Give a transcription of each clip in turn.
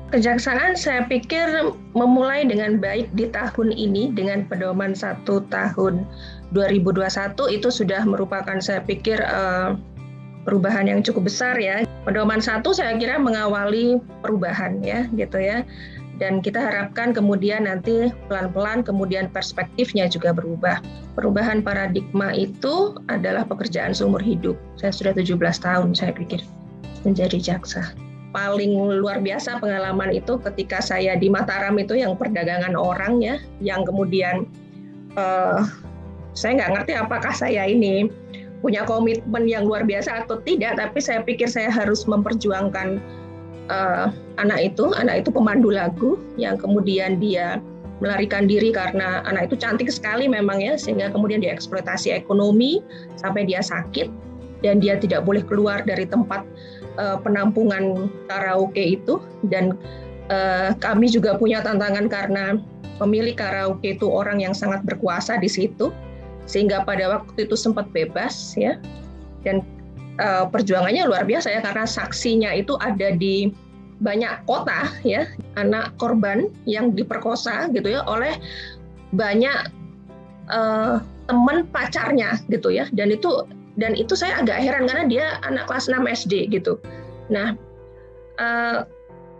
Kejaksaan saya pikir memulai dengan baik di tahun ini dengan pedoman 1 tahun 2021 itu sudah merupakan saya pikir perubahan yang cukup besar ya. Pedoman 1 saya kira mengawali perubahan ya gitu ya. Dan kita harapkan kemudian nanti pelan-pelan kemudian perspektifnya juga berubah. Perubahan paradigma itu adalah pekerjaan seumur hidup. Saya sudah 17 tahun saya pikir menjadi jaksa. Paling luar biasa pengalaman itu ketika saya di Mataram itu yang perdagangan orang ya, yang kemudian saya nggak ngerti apakah saya ini punya komitmen yang luar biasa atau tidak, tapi saya pikir saya harus memperjuangkan anak itu pemandu lagu yang kemudian dia melarikan diri karena anak itu cantik sekali memang ya, sehingga kemudian dieksploitasi ekonomi sampai dia sakit dan dia tidak boleh keluar dari tempat penampungan karaoke itu. Dan kami juga punya tantangan karena pemilik karaoke itu orang yang sangat berkuasa di situ, sehingga pada waktu itu sempat bebas ya. Dan perjuangannya luar biasa ya, karena saksinya itu ada di banyak kota ya, anak korban yang diperkosa gitu ya oleh banyak teman pacarnya gitu ya. Dan itu saya agak heran karena dia anak kelas 6 SD gitu. Nah,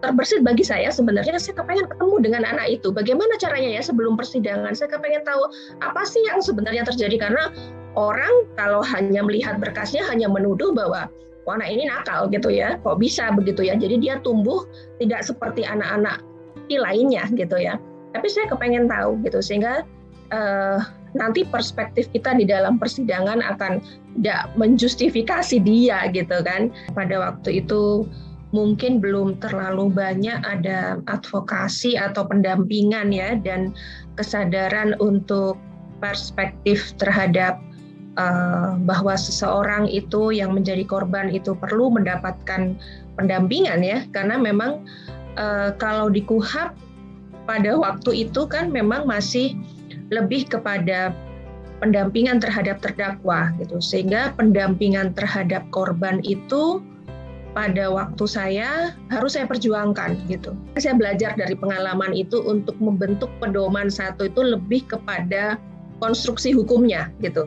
terbersit bagi saya sebenarnya, saya kepengen ketemu dengan anak itu. Bagaimana caranya ya sebelum persidangan? Saya kepengen tahu apa sih yang sebenarnya terjadi, karena orang kalau hanya melihat berkasnya hanya menuduh bahwa anak ini nakal gitu ya. Kok bisa begitu ya? Jadi dia tumbuh tidak seperti anak-anak lainnya gitu ya. Tapi saya kepengen tahu gitu, sehingga nanti perspektif kita di dalam persidangan akan tidak menjustifikasi dia gitu kan. Pada waktu itu mungkin belum terlalu banyak ada advokasi atau pendampingan ya, dan kesadaran untuk perspektif terhadap bahwa seseorang itu yang menjadi korban itu perlu mendapatkan pendampingan ya, karena memang kalau di KUHP pada waktu itu kan memang masih lebih kepada pendampingan terhadap terdakwa gitu, sehingga pendampingan terhadap korban itu pada waktu saya harus saya perjuangkan gitu. Saya belajar dari pengalaman itu untuk membentuk pedoman 1 itu lebih kepada konstruksi hukumnya gitu,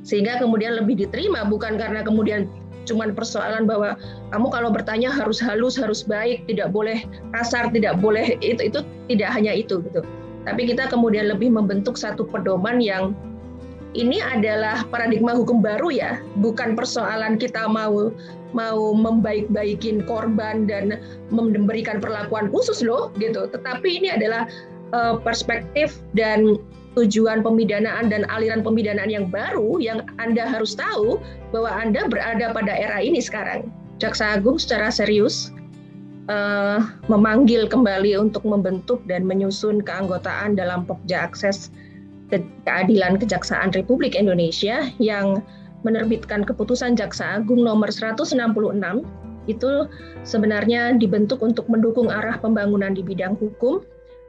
sehingga kemudian lebih diterima, bukan karena kemudian cuman persoalan bahwa kamu kalau bertanya harus halus, harus baik, tidak boleh kasar, tidak boleh itu tidak hanya itu gitu. Tapi kita kemudian lebih membentuk satu pedoman yang ini adalah paradigma hukum baru ya, bukan persoalan kita mau membaik-baikin korban dan memberikan perlakuan khusus loh gitu. Tetapi ini adalah perspektif dan tujuan pemidanaan dan aliran pemidanaan yang baru yang Anda harus tahu bahwa Anda berada pada era ini sekarang. Jaksa Agung secara serius memanggil kembali untuk membentuk dan menyusun keanggotaan dalam Pokja Akses Keadilan Kejaksaan Republik Indonesia yang menerbitkan keputusan Jaksa Agung nomor 166 itu sebenarnya dibentuk untuk mendukung arah pembangunan di bidang hukum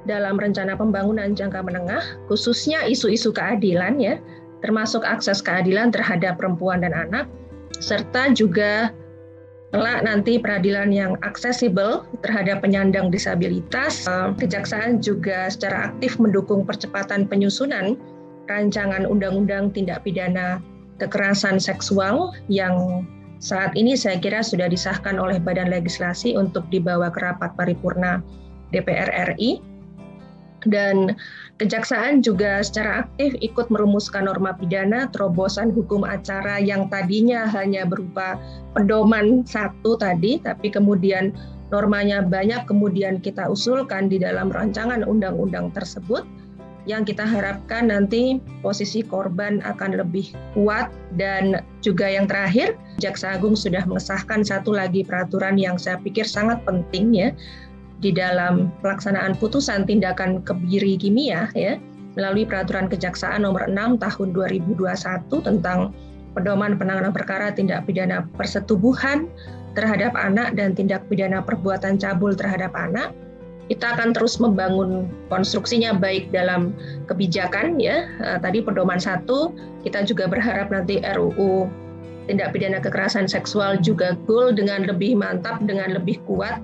dalam rencana pembangunan jangka menengah, khususnya isu-isu keadilan ya, termasuk akses keadilan terhadap perempuan dan anak, serta juga kelak nanti peradilan yang aksesibel terhadap penyandang disabilitas. Kejaksaan juga secara aktif mendukung percepatan penyusunan rancangan undang-undang tindak pidana kekerasan seksual yang saat ini saya kira sudah disahkan oleh Badan Legislasi untuk dibawa ke rapat paripurna DPR RI. Dan Kejaksaan juga secara aktif ikut merumuskan norma pidana terobosan hukum acara yang tadinya hanya berupa pedoman 1 tadi, tapi kemudian normanya banyak kemudian kita usulkan di dalam rancangan undang-undang tersebut, yang kita harapkan nanti posisi korban akan lebih kuat. Dan juga yang terakhir, Jaksa Agung sudah mengesahkan satu lagi peraturan yang saya pikir sangat penting ya, di dalam pelaksanaan putusan tindakan kebiri kimia ya, melalui peraturan Kejaksaan nomor 6 tahun 2021 tentang pedoman penanganan perkara tindak pidana persetubuhan terhadap anak dan tindak pidana perbuatan cabul terhadap anak. Kita akan terus membangun konstruksinya baik dalam kebijakan ya. Tadi pedoman 1, kita juga berharap nanti RUU tindak pidana kekerasan seksual juga goal dengan lebih mantap, dengan lebih kuat.